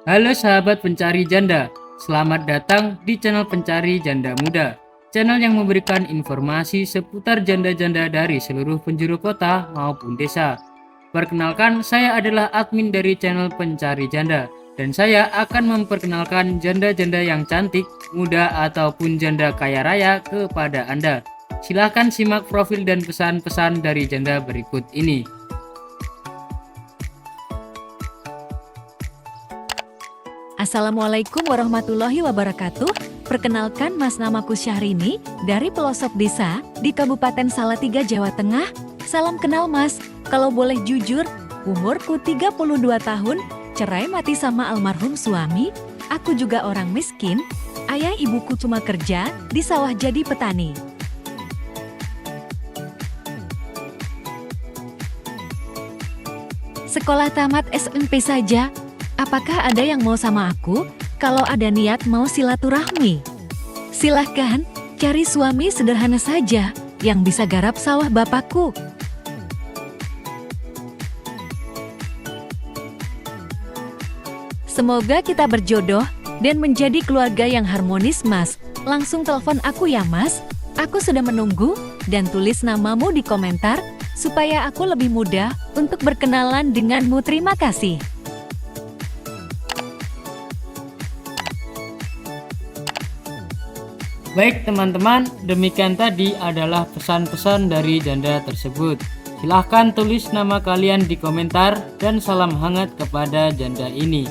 Halo sahabat pencari janda, selamat datang di channel Pencari Janda Muda. Channel yang memberikan informasi seputar janda-janda dari seluruh penjuru kota maupun desa. Perkenalkan, saya adalah admin dari channel Pencari Janda, dan saya akan memperkenalkan janda-janda yang cantik, muda, ataupun janda kaya raya kepada Anda. Silahkan simak profil dan pesan-pesan dari janda berikut ini. Assalamualaikum warahmatullahi wabarakatuh. Perkenalkan, namaku Syahrini dari pelosok desa di Kabupaten Salatiga, Jawa Tengah. Salam kenal Mas. Kalau boleh jujur, umurku 32 tahun, cerai mati sama almarhum suami. Aku juga orang miskin. Ayah ibuku cuma kerja di sawah jadi petani. Sekolah tamat SMP saja. Apakah ada yang mau sama aku? Kalau ada niat mau silaturahmi, silahkan cari suami sederhana saja yang bisa garap sawah bapakku. Semoga kita berjodoh dan menjadi keluarga yang harmonis, Mas. Langsung telepon aku ya, Mas. Aku sudah menunggu, dan tulis namamu di komentar supaya aku lebih mudah untuk berkenalan denganmu. Terima kasih. Baik teman-teman, demikian tadi adalah pesan-pesan dari janda tersebut. Silahkan tulis nama kalian di komentar dan salam hangat kepada janda ini.